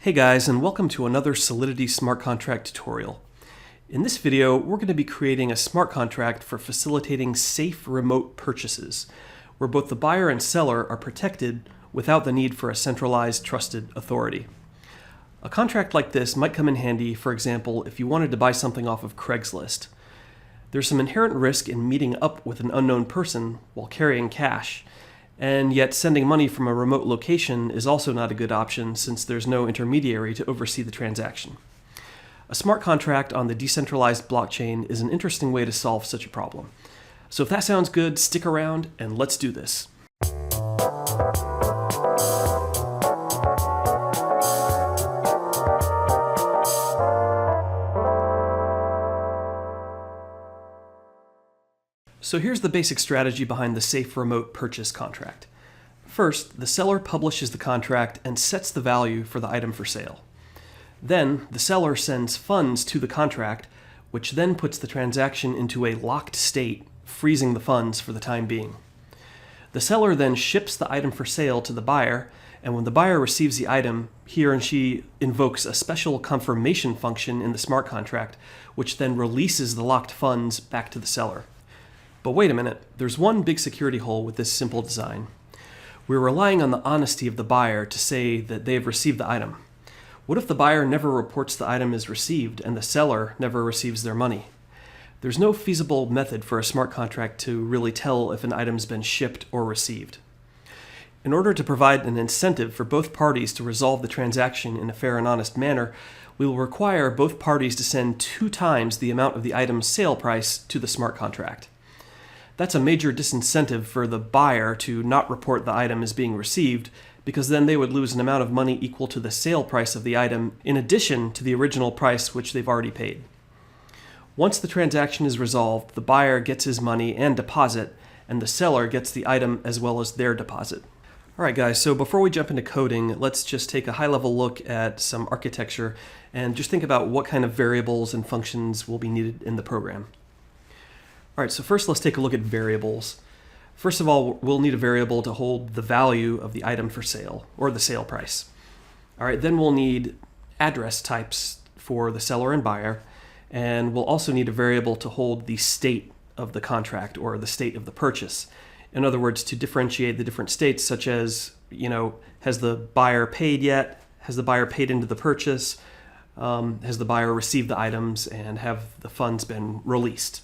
Hey guys, and welcome to another Solidity smart contract tutorial. In this video, we're going to be creating a smart contract for facilitating safe remote purchases, where both the buyer and seller are protected without the need for a centralized, trusted authority. A contract like this might come in handy, for example, if you wanted to buy something off of Craigslist. There's some inherent risk in meeting up with an unknown person while carrying cash, and yet sending money from a remote location is also not a good option since there's no intermediary to oversee the transaction. A smart contract on the decentralized blockchain is an interesting way to solve such a problem. So if that sounds good, stick around and let's do this. So here's the basic strategy behind the safe remote purchase contract. First, the seller publishes the contract and sets the value for the item for sale. Then, the seller sends funds to the contract, which then puts the transaction into a locked state, freezing the funds for the time being. The seller then ships the item for sale to the buyer, and when the buyer receives the item, he or she invokes a special confirmation function in the smart contract, which then releases the locked funds back to the seller. But wait a minute, there's one big security hole with this simple design. We're relying on the honesty of the buyer to say that they've received the item. What if the buyer never reports the item is received and the seller never receives their money? There's no feasible method for a smart contract to really tell if an item's been shipped or received. In order to provide an incentive for both parties to resolve the transaction in a fair and honest manner, we will require both parties to send 2 times the amount of the item's sale price to the smart contract. That's a major disincentive for the buyer to not report the item as being received, because then they would lose an amount of money equal to the sale price of the item in addition to the original price which they've already paid. Once the transaction is resolved, the buyer gets his money and deposit, and the seller gets the item as well as their deposit. Alright guys, so before we jump into coding, let's just take a high-level look at some architecture and just think about what kind of variables and functions will be needed in the program. All right, so first let's take a look at variables. First of all, we'll need a variable to hold the value of the item for sale, or the sale price. All right, then we'll need address types for the seller and buyer, and we'll also need a variable to hold the state of the contract, or the state of the purchase. In other words, to differentiate the different states, such as, has the buyer paid yet? Has the buyer paid into the purchase? Has the buyer received the items, and have the funds been released?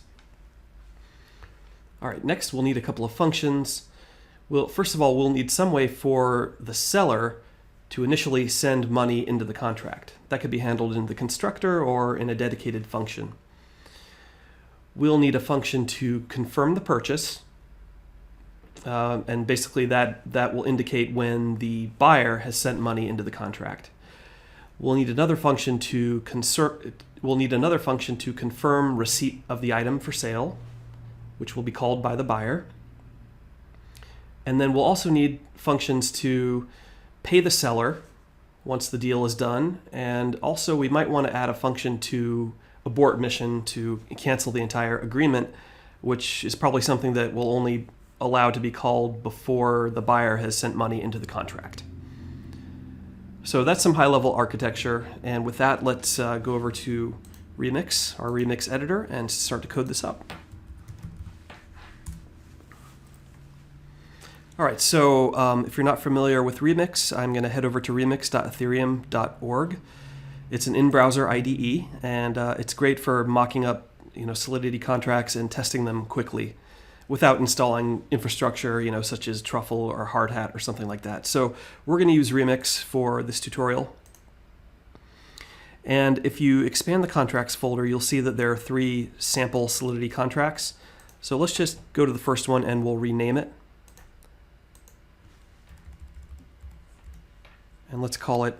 All right, next we'll need a couple of functions. First of all, we'll need some way for the seller to initially send money into the contract. That could be handled in the constructor or in a dedicated function. We'll need a function to confirm the purchase, and basically that will indicate when the buyer has sent money into the contract. We'll need another function to confirm receipt of the item for sale, which will be called by the buyer. And then we'll also need functions to pay the seller once the deal is done. And also we might want to add a function to abort mission to cancel the entire agreement, which is probably something that will only allow to be called before the buyer has sent money into the contract. So that's some high-level architecture. And with that, let's go over to Remix, our Remix editor, and start to code this up. All right, so if you're not familiar with Remix, I'm going to head over to remix.ethereum.org. It's an in-browser IDE, and it's great for mocking up, Solidity contracts and testing them quickly without installing infrastructure, such as Truffle or Hardhat or something like that. So we're going to use Remix for this tutorial. And if you expand the contracts folder, you'll see that there are 3 sample Solidity contracts. So let's just go to the first one and we'll rename it. And let's call it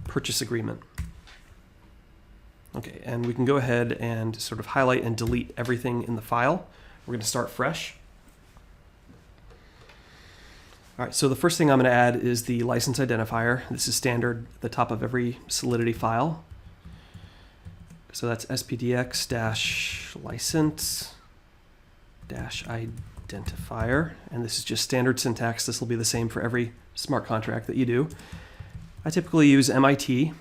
Purchase Agreement. Okay, and we can go ahead and sort of highlight and delete everything in the file. We're going to start fresh. All right, so the first thing I'm going to add is the license identifier. This is standard at the top of every Solidity file. So that's spdx-license-id identifier, and this is just standard syntax. This will be the same for every smart contract that you do. I typically use MIT.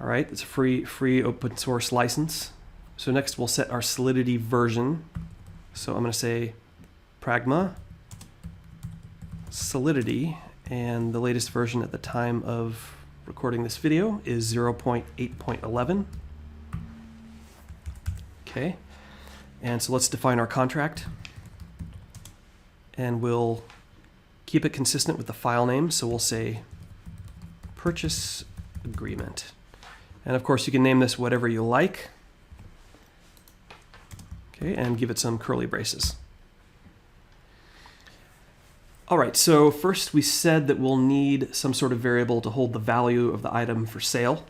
All right, it's a free open source license. So next we'll set our Solidity version. So I'm going to say pragma Solidity, and the latest version at the time of recording this video is 0.8.11. Okay, and so let's define our contract, and we'll keep it consistent with the file name. So we'll say purchase agreement. And of course you can name this whatever you like. Okay, and give it some curly braces. All right, so first we said that we'll need some sort of variable to hold the value of the item for sale.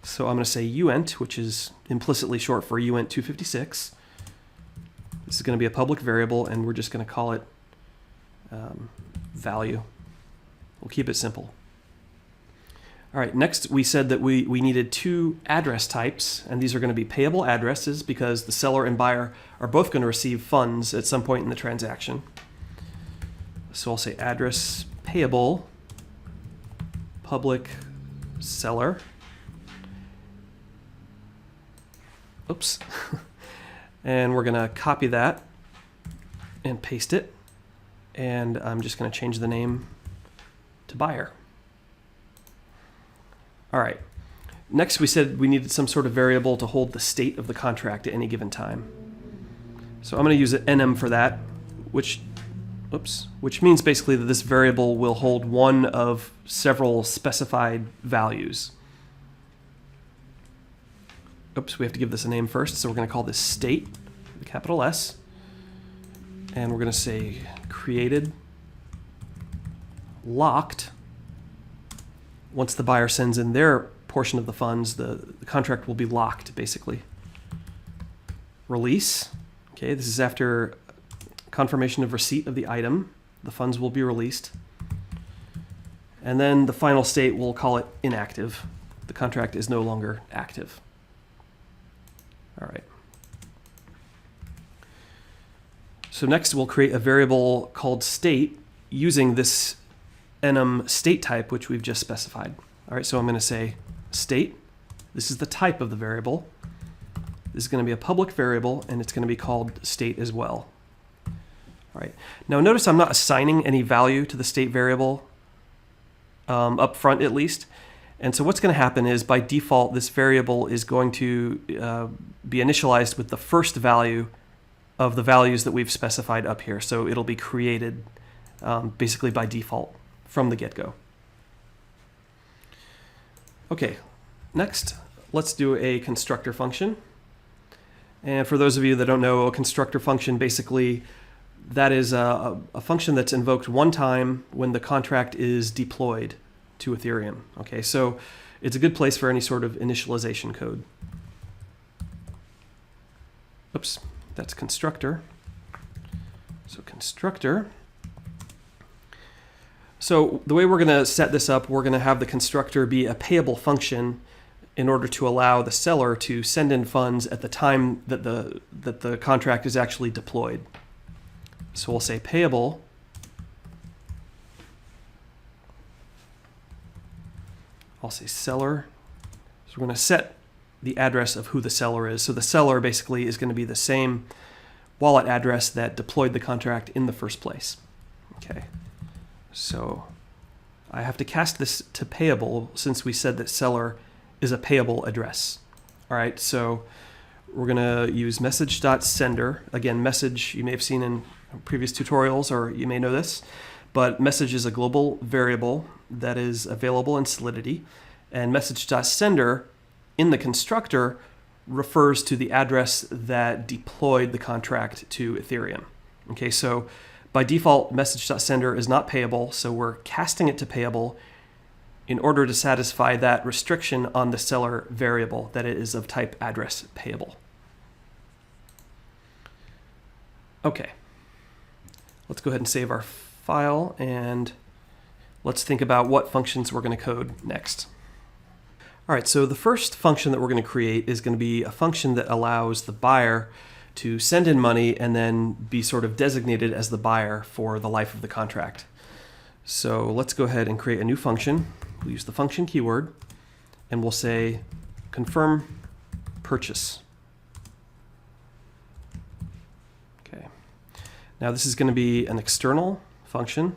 So I'm going to say uint, which is implicitly short for uint 256. This is going to be a public variable, and we're just going to call it value. We'll keep it simple. All right, next we said that we needed two address types, and these are going to be payable addresses because the seller and buyer are both going to receive funds at some point in the transaction. So I'll say address payable public seller. Oops. And we're going to copy that and paste it. And I'm just going to change the name to buyer. All right. Next, we said we needed some sort of variable to hold the state of the contract at any given time. So I'm going to use an enum for that, which means basically that this variable will hold one of several specified values. Oops, we have to give this a name first, so we're going to call this state with a capital S. And we're going to say created locked. Once the buyer sends in their portion of the funds, the contract will be locked, basically. Release. Okay, this is after confirmation of receipt of the item. The funds will be released. And then the final state, we'll call it inactive. The contract is no longer active. All right. So next we'll create a variable called state using this enum state type, which we've just specified. All right, so I'm going to say state. This is the type of the variable. This is going to be a public variable, and it's going to be called state as well. All right. Now notice I'm not assigning any value to the state variable up front, at least. And so what's going to happen is by default, this variable is going to be initialized with the first value of the values that we've specified up here. So it'll be created basically by default from the get-go. Okay, next, let's do a constructor function. And for those of you that don't know, a constructor function, basically, that is a function that's invoked one time when the contract is deployed to Ethereum. Okay, so it's a good place for any sort of initialization code. Oops, that's constructor. So constructor. So the way we're going to set this up, we're going to have the constructor be a payable function in order to allow the seller to send in funds at the time that the contract is actually deployed. So we'll say payable I'll say seller. So we're going to set the address of who the seller is. So the seller basically is going to be the same wallet address that deployed the contract in the first place. Okay. So I have to cast this to payable since we said that seller is a payable address. All right, so we're going to use message.sender. Again, message you may have seen in previous tutorials, or you may know this, but message is a global variable that is available in Solidity, and message.sender in the constructor refers to the address that deployed the contract to Ethereum. Okay, so by default, message.sender is not payable, so we're casting it to payable in order to satisfy that restriction on the seller variable that it is of type address payable. Okay, let's go ahead and save our file, and let's think about what functions we're going to code next. All right, so the first function that we're going to create is going to be a function that allows the buyer to send in money and then be sort of designated as the buyer for the life of the contract. So let's go ahead and create a new function. We'll use the function keyword, and we'll say confirm purchase. Okay. Now this is going to be an external function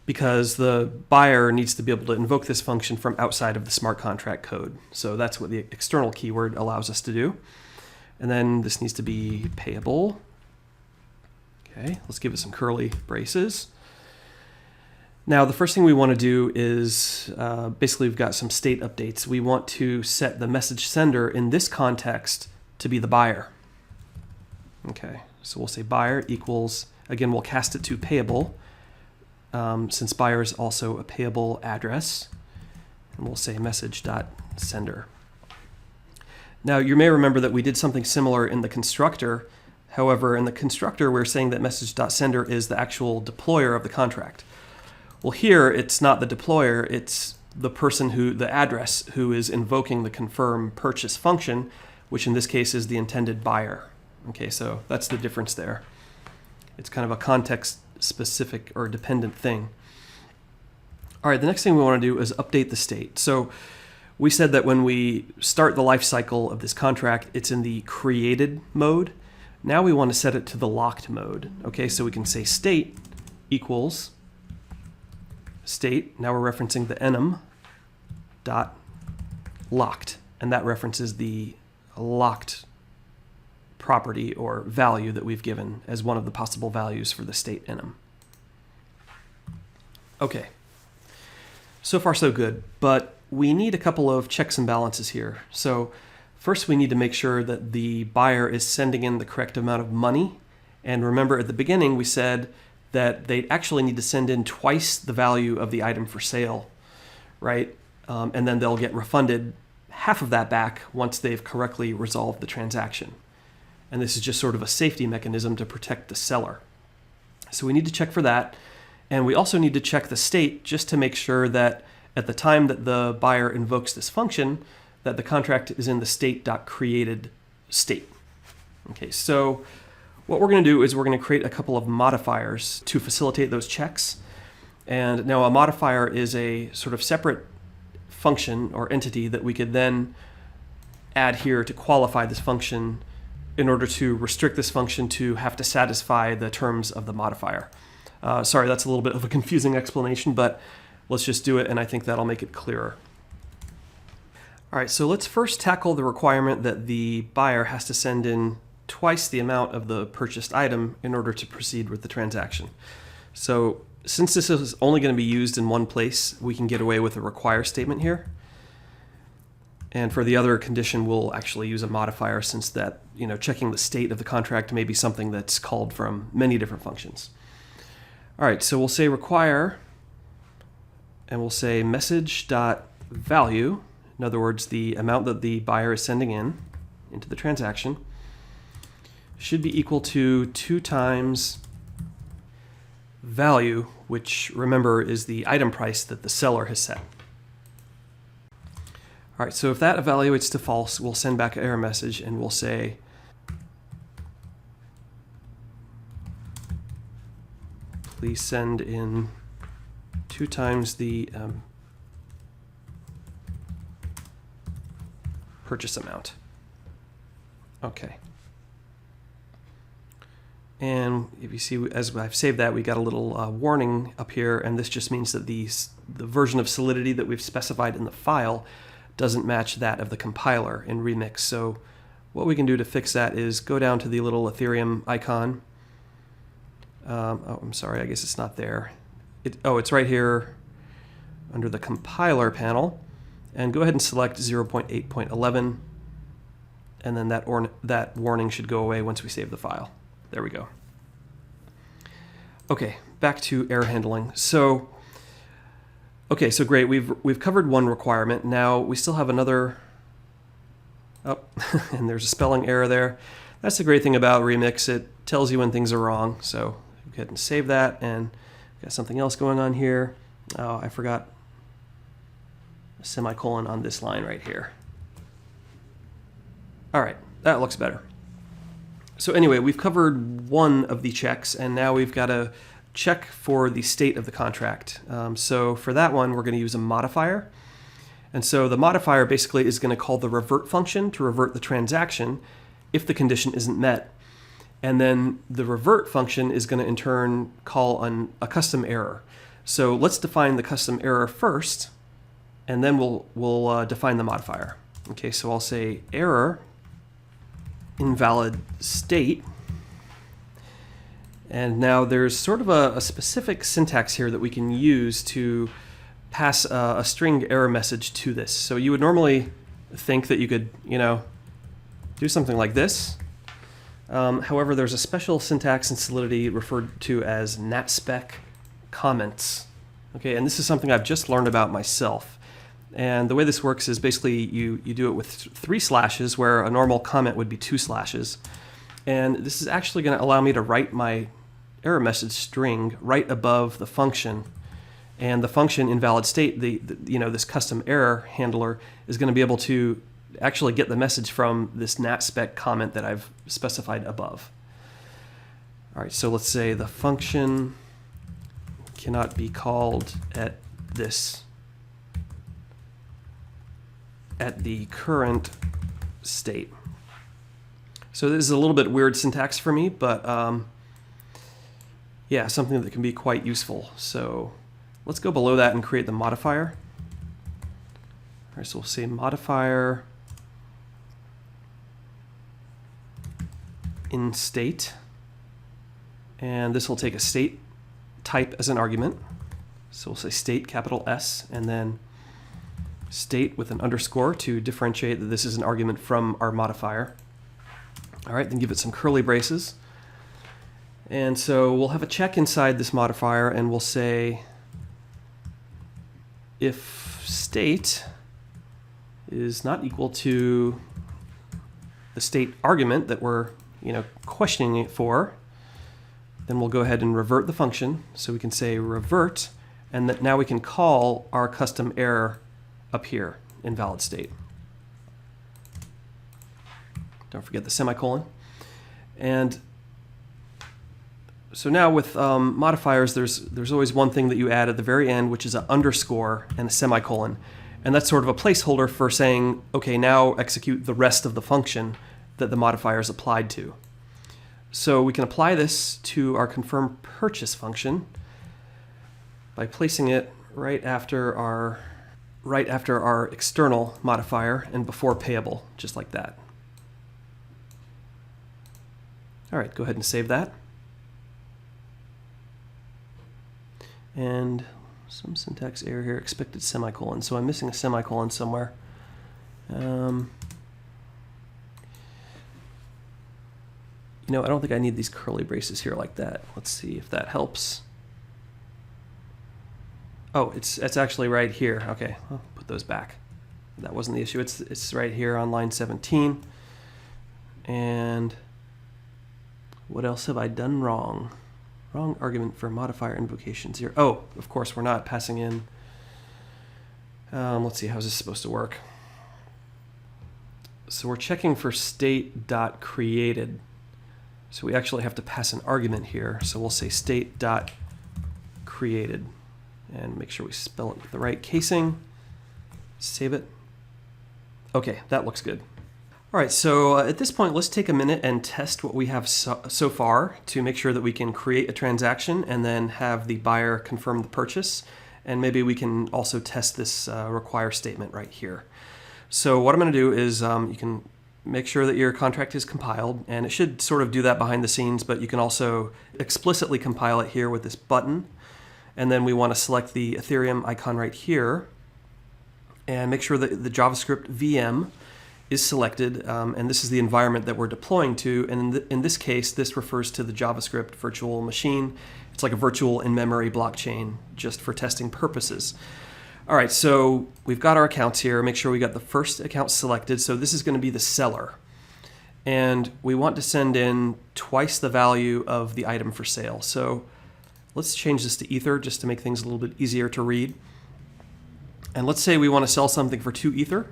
because the buyer needs to be able to invoke this function from outside of the smart contract code. So that's what the external keyword allows us to do. And then this needs to be payable. Okay, let's give it some curly braces. Now the first thing we want to do is basically we've got some state updates. We want to set the message sender in this context to be the buyer. Okay, so we'll say buyer equals, again, we'll cast it to payable. Since buyer is also a payable address, and we'll say message.sender. Now you may remember that we did something similar in the constructor. However, in the constructor, we're saying that message.sender is the actual deployer of the contract. Well, here it's not the deployer, it's the person the address who is invoking the confirm purchase function, which in this case is the intended buyer. Okay, so that's the difference there. It's kind of a context specific or dependent thing. All right, the next thing we want to do is update the state. So we said that when we start the life cycle of this contract, it's in the created mode. Now we want to set it to the locked mode. Okay, so we can say state equals state. Now we're referencing the enum dot locked, and that references the locked property or value that we've given as one of the possible values for the state enum. Okay, so far so good, but we need a couple of checks and balances here. So first we need to make sure that the buyer is sending in the correct amount of money. And remember at the beginning we said that they actually need to send in twice the value of the item for sale, right? And then they'll get refunded half of that back once they've correctly resolved the transaction. And this is just sort of a safety mechanism to protect the seller. So we need to check for that. And we also need to check the state just to make sure that at the time that the buyer invokes this function, that the contract is in the state.created state. Okay, so what we're going to do is we're going to create a couple of modifiers to facilitate those checks. And now a modifier is a sort of separate function or entity that we could then add here to qualify this function in order to restrict this function to have to satisfy the terms of the modifier. Sorry, that's a little bit of a confusing explanation, but let's just do it, and I think that'll make it clearer. All right, so let's first tackle the requirement that the buyer has to send in twice the amount of the purchased item in order to proceed with the transaction. So since this is only going to be used in one place, we can get away with a require statement here. And for the other condition, we'll actually use a modifier since that, checking the state of the contract may be something that's called from many different functions. All right, so we'll say require, and we'll say message.value, in other words, the amount that the buyer is sending into the transaction, should be equal to 2 times value, which remember is the item price that the seller has set. All right, so if that evaluates to false, we'll send back an error message and we'll say please send in 2 times the purchase amount. Okay. And if you see, as I've saved that, we got a little warning up here, and this just means that the version of Solidity that we've specified in the file doesn't match that of the compiler in Remix. So what we can do to fix that is go down to the little Ethereum icon. Oh, I'm sorry, I guess it's not there. It's right here under the compiler panel. And go ahead and select 0.8.11, and then that warning should go away once we save the file. There we go. Okay, back to error handling. So great. We've covered one requirement. Now we still have another. Oh, and there's a spelling error there. That's the great thing about Remix. It tells you when things are wrong. So go ahead and save that. And got something else going on here. Oh, I forgot a semicolon on this line right here. All right, that looks better. So anyway, we've covered one of the checks, and now we've got to check for the state of the contract. So for that one, we're going to use a modifier. And so the modifier basically is going to call the revert function to revert the transaction if the condition isn't met. And then the revert function is going to in turn call on a custom error. So let's define the custom error first, and then we'll define the modifier. Okay, so I'll say error invalid state. And now there's sort of a specific syntax here that we can use to pass a string error message to this. So you would normally think that you could, do something like this. However, there's a special syntax in Solidity referred to as natspec comments. Okay, and this is something I've just learned about myself. And the way this works is basically you do it with 3 slashes where a normal comment would be 2 slashes. And this is actually going to allow me to write my error message string right above the function. And the function invalid state, this custom error handler, is going to be able to actually get the message from this natspec comment that I've specified above. All right, so let's say the function cannot be called at the current state. So this is a little bit weird syntax for me, but yeah, something that can be quite useful. So let's go below that and create the modifier. All right, so we'll say modifier in state, and this will take a state type as an argument. So we'll say state capital S, and then state with an underscore to differentiate that this is an argument from our modifier. All right, then give it some curly braces. And so we'll have a check inside this modifier, and we'll say if state is not equal to the state argument that we're questioning it for, then we'll go ahead and revert the function. So we can say revert, and that now we can call our custom error up here, invalid state. Don't forget the semicolon. And so now with modifiers, there's always one thing that you add at the very end, which is an underscore and a semicolon. And that's sort of a placeholder for saying, okay, now execute the rest of the function that the modifier is applied to. So we can apply this to our confirm purchase function by placing it right after our external modifier and before payable, just like that. All right, go ahead and save that. And some syntax error here, expected semicolon. So I'm missing a semicolon somewhere. I don't think I need these curly braces here like that. Let's see if that helps. Oh, it's actually right here. Okay, I'll put those back. That wasn't the issue. It's right here on line 17. And what else have I done wrong? Wrong argument for modifier invocation 0. Oh, of course, we're not passing in. Let's see, how's this supposed to work? So we're checking for state.created. So we actually have to pass an argument here. So we'll say state.created and make sure we spell it with the right casing. Save it. Okay, that looks good. All right, so at this point, let's take a minute and test what we have so far to make sure that we can create a transaction and then have the buyer confirm the purchase. And maybe we can also test this require statement right here. So what I'm going to do is you can make sure that your contract is compiled, and it should sort of do that behind the scenes, but you can also explicitly compile it here with this button. And then we want to select the Ethereum icon right here and make sure that the JavaScript VM is selected, and this is the environment that we're deploying to. And in this case, this refers to the JavaScript virtual machine. It's like a virtual in-memory blockchain just for testing purposes. All right, so we've got our accounts here. Make sure we got the first account selected. So this is going to be the seller. And we want to send in twice the value of the item for sale. So let's change this to Ether just to make things a little bit easier to read. And let's say we want to sell something for 2 Ether.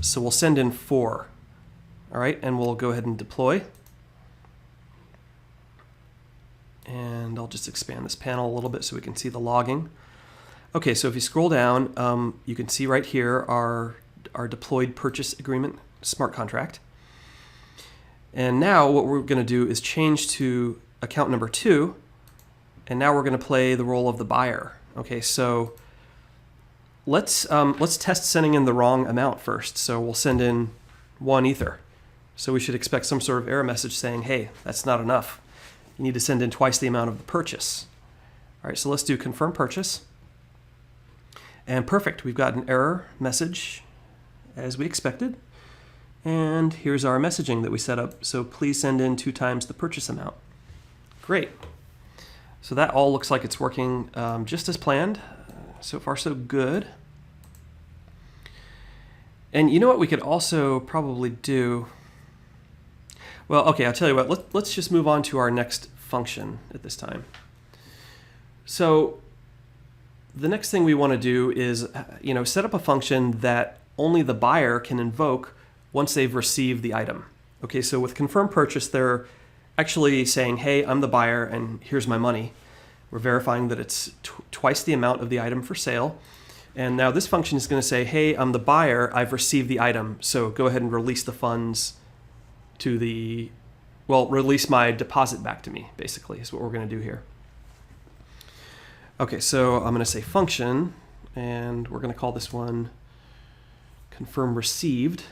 So we'll send in 4. All right, and we'll go ahead and deploy. And I'll just expand this panel a little bit so we can see the logging. Okay, so if you scroll down, you can see right here our deployed purchase agreement smart contract. And now what we're going to do is change to account number 2, and now we're going to play the role of the buyer. Okay, so let's test sending in the wrong amount first. So we'll send in 1 Ether. So we should expect some sort of error message saying, hey, that's not enough. You need to send in twice the amount of the purchase. All right, so let's do confirm purchase. And perfect, we've got an error message as we expected. And here's our messaging that we set up. So please send in 2 times the purchase amount. Great. So that all looks like it's working just as planned. So far, so good. And you know what we could also probably do? Well, okay, I'll tell you what. Let's just move on to our next function at this time. So the next thing we want to do is, set up a function that only the buyer can invoke once they've received the item. Okay, so with confirm purchase, they're actually saying, hey, I'm the buyer and here's my money. We're verifying that it's twice the amount of the item for sale. And now this function is going to say, hey, I'm the buyer, I've received the item, so go ahead and release the funds to release my deposit back to me, basically, is what we're going to do here. Okay, so I'm going to say function, and we're going to call this one confirm received.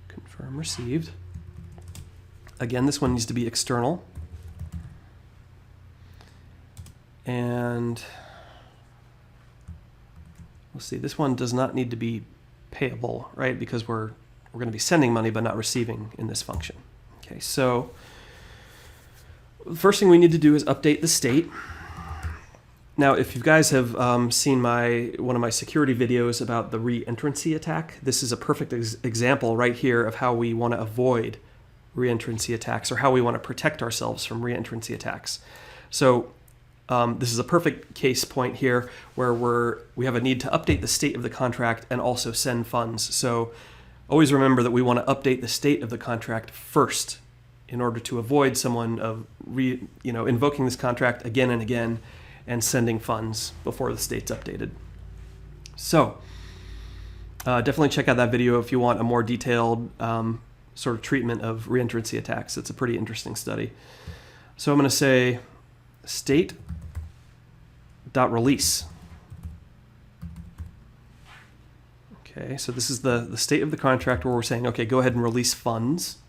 Confirm received. Again, this one needs to be external. And we'll see, this one does not need to be payable, right? Because we're going to be sending money but not receiving in this function. Okay, so the first thing we need to do is update the state. Now, if you guys have seen one of my security videos about the reentrancy attack, this is a perfect example right here of how we want to avoid reentrancy attacks, or how we want to protect ourselves from reentrancy attacks. So this is a perfect case point here where we have a need to update the state of the contract and also send funds. So always remember that we want to update the state of the contract first in order to avoid someone invoking this contract again and again and sending funds before the state's updated. So definitely check out that video if you want a more detailed sort of treatment of reentrancy attacks. It's a pretty interesting study. So I'm going to say state.release. Okay, so this is the state of the contract where we're saying, okay, go ahead and release funds.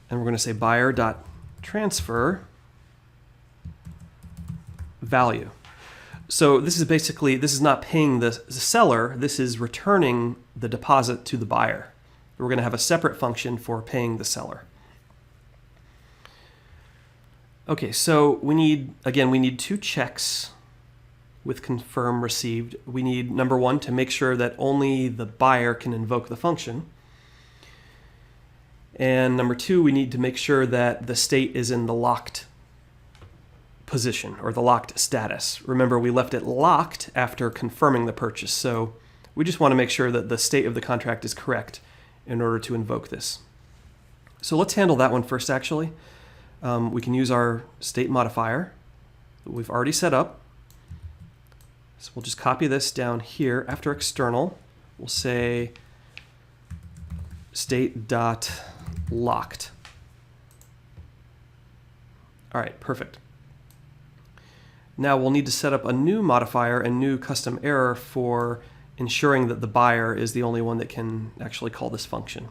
And we're going to say buyer.transfer value. So this is not paying the seller, this is returning the deposit to the buyer. We're going to have a separate function for paying the seller. Okay, so we need 2 checks with confirm received. We need number 1 to make sure that only the buyer can invoke the function. And number 2, we need to make sure that the state is in the locked position or the locked status. Remember, we left it locked after confirming the purchase. So we just want to make sure that the state of the contract is correct in order to invoke this. So let's handle that one first, actually. We can use our state modifier that we've already set up. So we'll just copy this down here. After external, we'll say state.locked. All right, perfect. Now we'll need to set up a new modifier, a new custom error for ensuring that the buyer is the only one that can actually call this function.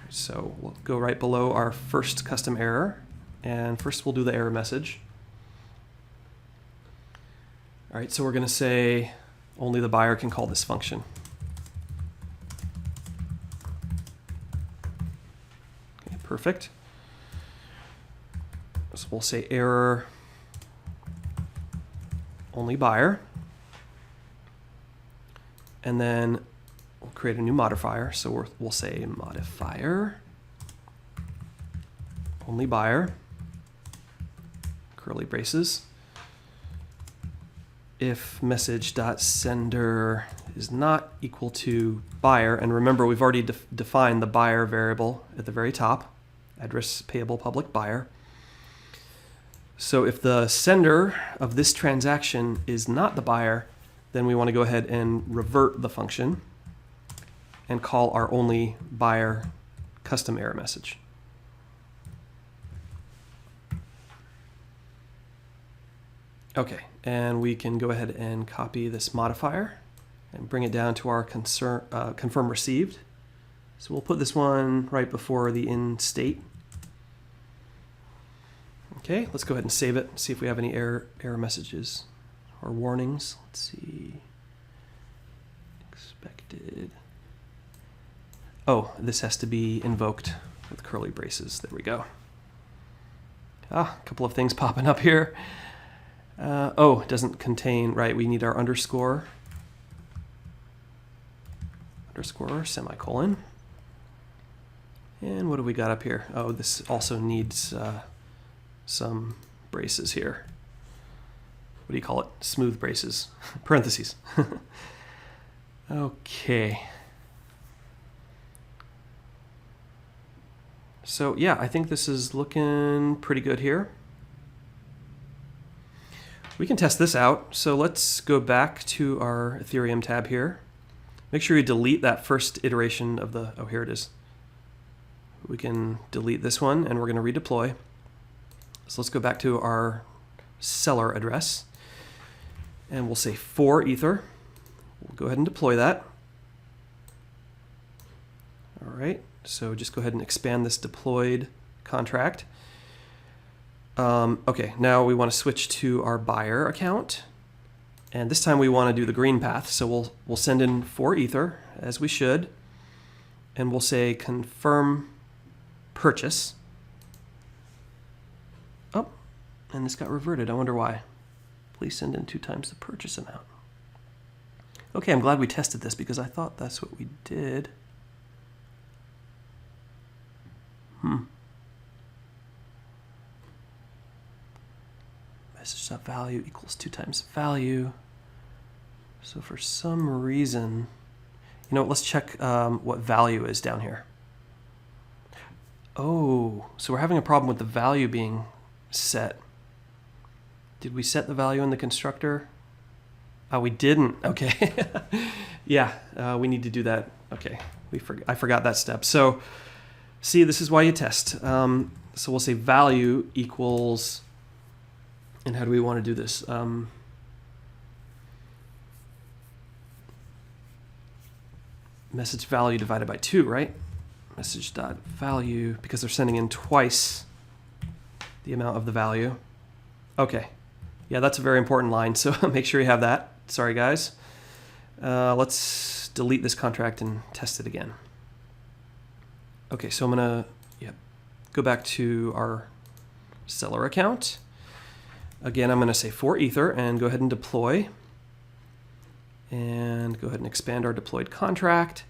So we'll go right below our first custom error, and first we'll do the error message. All right, so we're going to say only the buyer can call this function. Okay, perfect. So we'll say error only buyer, and then we'll create a new modifier. So we'll say modifier only buyer, curly braces, if message.sender is not equal to buyer, and remember we've already defined the buyer variable at the very top, address payable public buyer. So if the sender of this transaction is not the buyer, then we want to go ahead and revert the function and call our only buyer custom error message. Okay, and we can go ahead and copy this modifier and bring it down to our confirm received. So we'll put this one right before the in state. Okay, let's go ahead and save it, see if we have any error messages or warnings. Let's see. Expected. Oh, this has to be invoked with curly braces. There we go. A couple of things popping up here. Oh, it doesn't contain, right, we need our underscore, semicolon. And what do we got up here? Oh, this also needs some braces here. What do you call it? Smooth braces, parentheses. Okay. So yeah, I think this is looking pretty good here. We can test this out. So let's go back to our Ethereum tab here. Make sure you delete that first iteration of the, oh, here it is. We can delete this one and we're going to redeploy. So let's go back to our seller address and we'll say for Ether. We'll go ahead and deploy that. All right, so just go ahead and expand this deployed contract. Okay, now we want to switch to our buyer account. And this time we want to do the green path. So we'll send in for Ether, as we should. And we'll say confirm purchase. Oh, and this got reverted. I wonder why. Please send in 2 times the purchase amount. Okay, I'm glad we tested this because I thought that's what we did. Message.value equals 2 times value. So for some reason, you know what, let's check what value is down here. Oh, so we're having a problem with the value being set. Did we set the value in the constructor? Oh, we didn't. Okay. Yeah, we need to do that. Okay, I forgot that step. So see, this is why you test. So we'll say value equals, and how do we want to do this? Message value divided by 2, right? Message.value, because they're sending in twice the amount of the value. Okay. Yeah, that's a very important line, so make sure you have that. Sorry, guys. Let's delete this contract and test it again. Okay, so I'm going to go back to our seller account. Again, I'm going to say for Ether and go ahead and deploy. And go ahead and expand our deployed contract.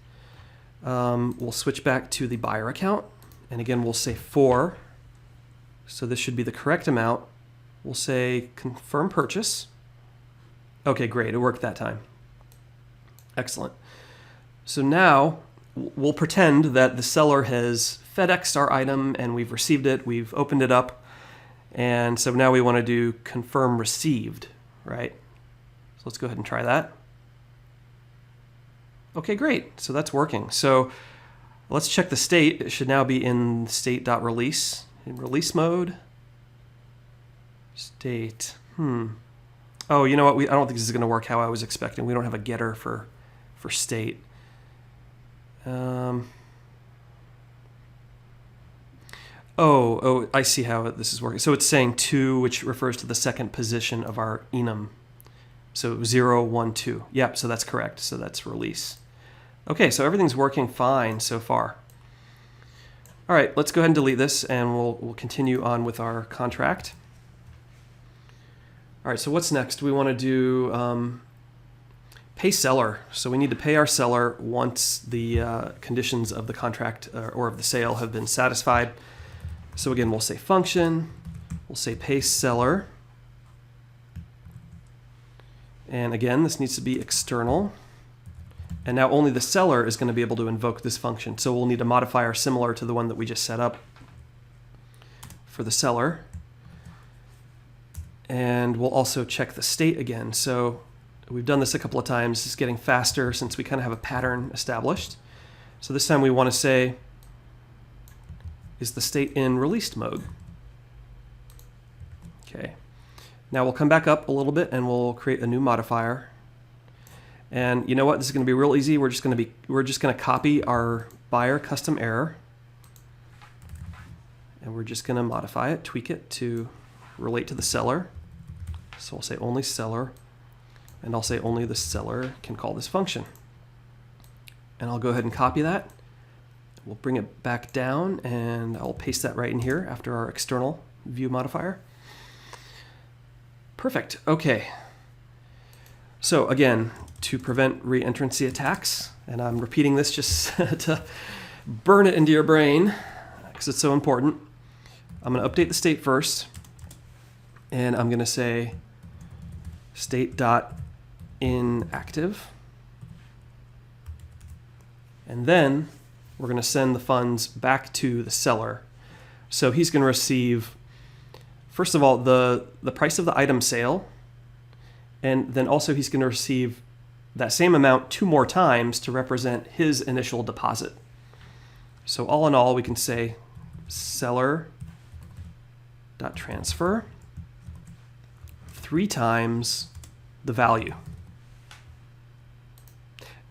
We'll switch back to the buyer account. And again, we'll say for. So this should be the correct amount. We'll say confirm purchase. Okay, great. It worked that time. Excellent. So now we'll pretend that the seller has FedExed our item and we've received it. We've opened it up. And so now we want to do confirm received, right? So let's go ahead and try that. Okay, great. So that's working. So let's check the state. It should now be in state.release, in release mode. State. Oh, you know what? I don't think this is going to work how I was expecting. We don't have a getter for state. Oh, I see how this is working. So it's saying 2, which refers to the second position of our enum. So 0, 1, 2. Yep, so that's correct. So that's release. Okay, so everything's working fine so far. All right, let's go ahead and delete this, and we'll continue on with our contract. All right, so what's next? We want to do pay seller. So we need to pay our seller once the conditions of the contract or of the sale have been satisfied. So again, we'll say function, we'll say pay seller, And again, this needs to be external. And now only the seller is going to be able to invoke this function. So we'll need a modifier similar to the one that we just set up for the seller. And we'll also check the state again. So we've done this a couple of times. It's getting faster since we kind of have a pattern established. So this time we want to say, is the state in released mode? Okay. Now we'll come back up a little bit and we'll create a new modifier. And you know what? This is going to be real easy. We're just going to copy our buyer custom error, and we're just going to modify it, tweak it to relate to the seller. So I'll say only seller, and I'll say only the seller can call this function. And I'll go ahead and copy that. We'll bring it back down, and I'll paste that right in here after our external view modifier. Perfect. Okay. So again, to prevent reentrancy attacks, and I'm repeating this just to burn it into your brain because it's so important, I'm going to update the state first, and I'm going to say state.inactive, and then we're going to send the funds back to the seller. So he's going to receive, first of all, the price of the item sale, and then also he's going to receive that same amount 2 more times to represent his initial deposit. So all in all, we can say seller.transfer 3 times the value.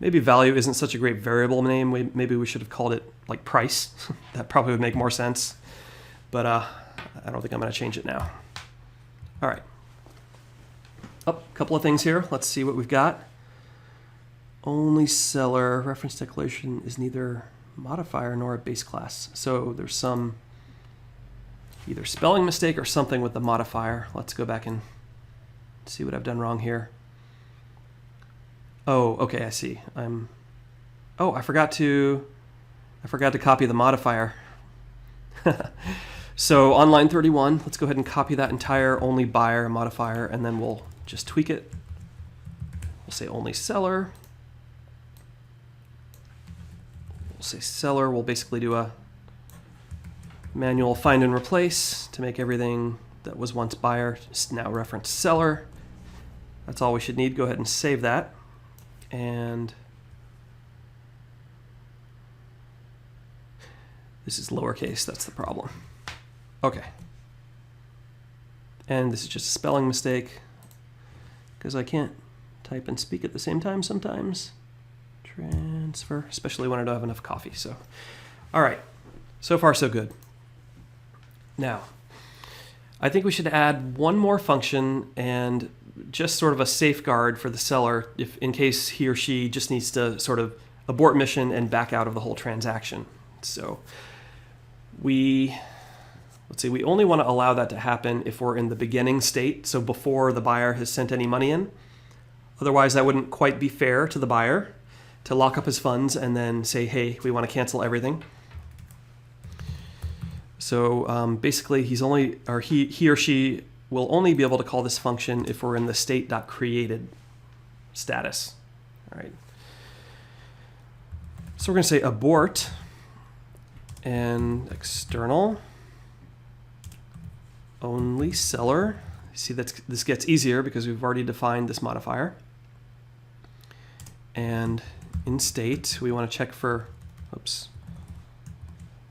Maybe value isn't such a great variable name. Maybe we should have called it like price. That probably would make more sense. But I don't think I'm going to change it now. All right. A couple of things here. Let's see what we've got. Only seller reference declaration is neither modifier nor a base class. So there's some either spelling mistake or something with the modifier. Let's go back and see what I've done wrong here. Oh, okay, I see. I forgot to copy the modifier. So on line 31, let's go ahead and copy that entire only buyer modifier, and then we'll just tweak it. We'll say only seller. We'll say seller. We'll basically do a manual find and replace to make everything that was once buyer just now reference seller. That's all we should need. Go ahead and save that. And this is lowercase, that's the problem. Okay. And this is just a spelling mistake because I can't type and speak at the same time sometimes. Transfer, especially when I don't have enough coffee. So, all right. So far, so good. Now, I think we should add one more function and just sort of a safeguard for the seller if in case he or she just needs to sort of abort mission and back out of the whole transaction. So let's see, we only want to allow that to happen if we're in the beginning state, so before the buyer has sent any money in. Otherwise, that wouldn't quite be fair to the buyer to lock up his funds and then say, hey, we want to cancel everything. So basically, he or she will only be able to call this function if we're in the state.created status. All right. So we're going to say abort and external only seller. See, this gets easier because we've already defined this modifier. And in state, we want to check for,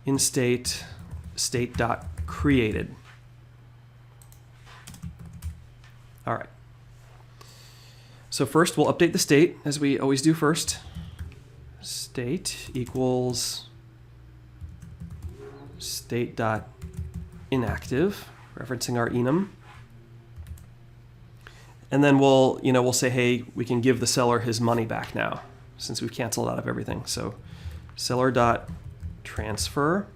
in state, state.created. All right. So first, we'll update the state, as we always do first. State equals state.inactive, referencing our enum. And then we'll say, hey, we can give the seller his money back now, since we've canceled out of everything. So seller.transfer.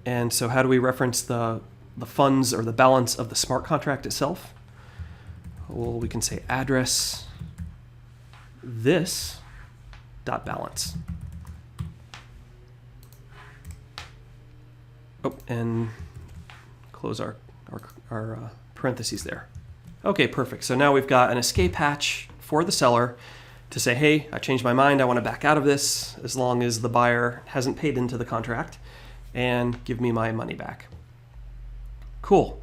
And so how do we reference the funds or the balance of the smart contract itself? Well, we can say address this dot balance. Oh, and close our parentheses there. Okay, perfect. So now we've got an escape hatch for the seller to say, hey, I changed my mind. I want to back out of this as long as the buyer hasn't paid into the contract and give me my money back. Cool.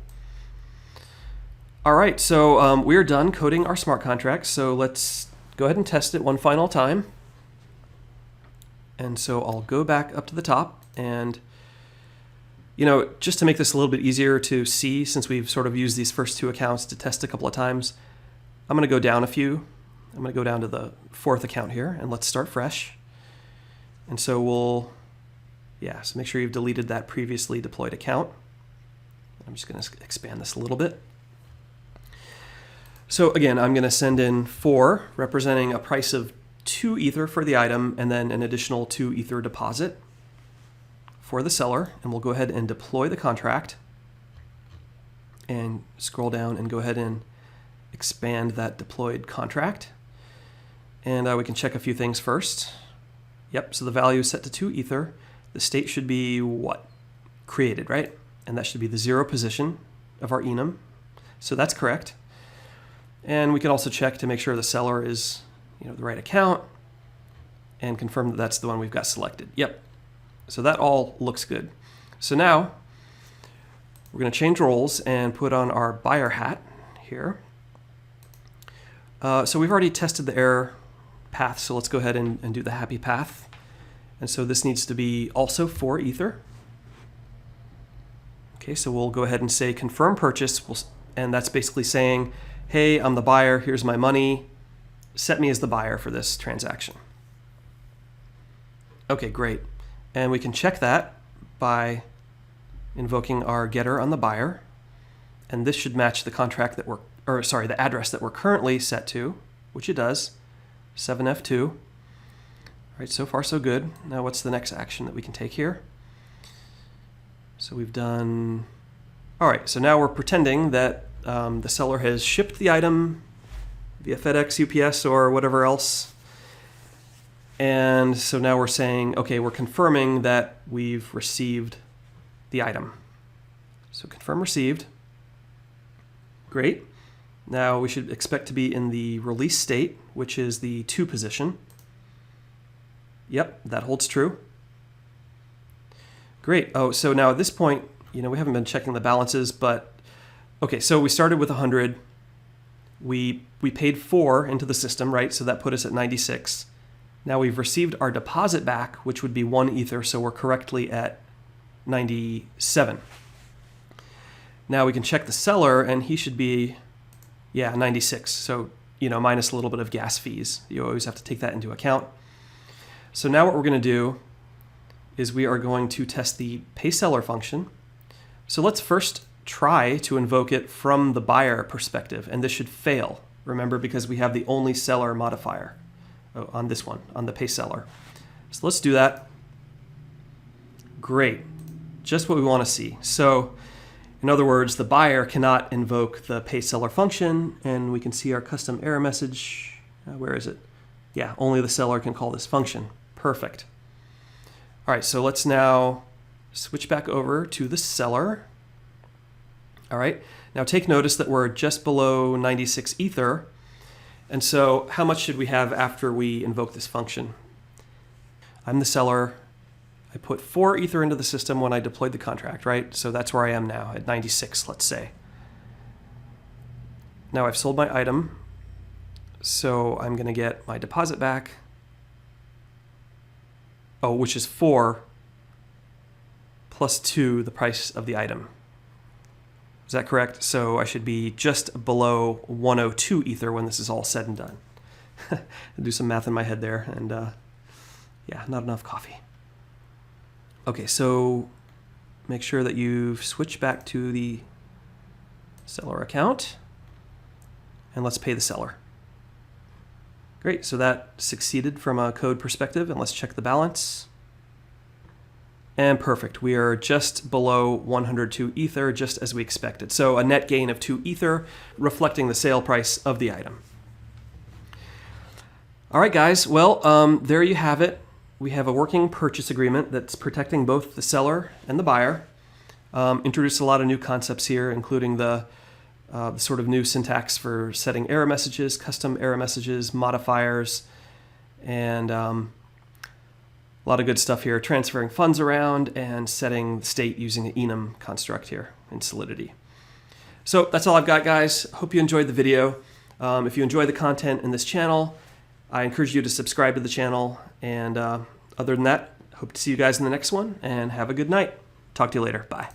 All right, so we're done coding our smart contracts. So let's go ahead and test it one final time. And so I'll go back up to the top and, just to make this a little bit easier to see, since we've sort of used these first two accounts to test a couple of times, I'm going to go down a few. I'm going to go down to the fourth account here, and let's start fresh. And so so make sure you've deleted that previously deployed account. I'm just going to expand this a little bit. So again, I'm going to send in 4, representing a price of 2 Ether for the item, and then an additional 2 Ether deposit for the seller. And we'll go ahead and deploy the contract and scroll down and go ahead and expand that deployed contract. And we can check a few things first. Yep, so the value is set to 2 Ether. The state should be what? Created, right? And that should be the 0 position of our enum. So that's correct. And we can also check to make sure the seller is the right account and confirm that that's the one we've got selected. Yep. So that all looks good. So now we're going to change roles and put on our buyer hat here. So we've already tested the error path, so let's go ahead and do the happy path. And so this needs to be also 4 Ether. Okay, so we'll go ahead and say confirm purchase, and that's basically saying, hey, I'm the buyer, here's my money, set me as the buyer for this transaction. Okay, great. And we can check that by invoking our getter on the buyer. And this should match the contract that the address that we're currently set to, which it does, 7F2. All right, so far so good. Now what's the next action that we can take here? So we've done, all right, so now we're pretending that the seller has shipped the item via FedEx, UPS, or whatever else. And so now we're saying, okay, we're confirming that we've received the item. So confirm received. Great. Now we should expect to be in the release state, which is the 2 position. Yep, that holds true. Great. Oh, so now at this point, we haven't been checking the balances, but okay, so we started with 100. We paid 4 into the system, right? So that put us at 96. Now we've received our deposit back, which would be 1 Ether, so we're correctly at 97. Now we can check the seller, and he should be, 96. So, minus a little bit of gas fees. You always have to take that into account. So now what we're going to do is we are going to test the paySeller function. So let's first try to invoke it from the buyer perspective, and this should fail, remember, because we have the only seller modifier on this one, on the paySeller. So let's do that. Great, just what we want to see. So in other words, the buyer cannot invoke the paySeller function, and we can see our custom error message. Where is it? Yeah, only the seller can call this function. Perfect. All right, so let's now switch back over to the seller. All right, now take notice that we're just below 96 Ether. And so how much should we have after we invoke this function? I'm the seller. I put 4 Ether into the system when I deployed the contract, right? So that's where I am now, at 96, let's say. Now I've sold my item, so I'm going to get my deposit back. Oh, which is 4 plus 2, the price of the item. Is that correct? So I should be just below 102 Ether when this is all said and done. Do some math in my head there, and not enough coffee. Okay, so make sure that you've switched back to the seller account, and let's pay the seller. Great, so that succeeded from a code perspective, and let's check the balance. And perfect, we are just below 102 Ether, just as we expected. So a net gain of 2 Ether, reflecting the sale price of the item. All right, guys, well, there you have it. We have a working purchase agreement that's protecting both the seller and the buyer. Introduced a lot of new concepts here, including the the sort of new syntax for setting error messages, custom error messages, modifiers, and a lot of good stuff here. Transferring funds around and setting the state using an enum construct here in Solidity. So that's all I've got, guys. Hope you enjoyed the video. If you enjoy the content in this channel, I encourage you to subscribe to the channel. And other than that, hope to see you guys in the next one, and have a good night. Talk to you later. Bye.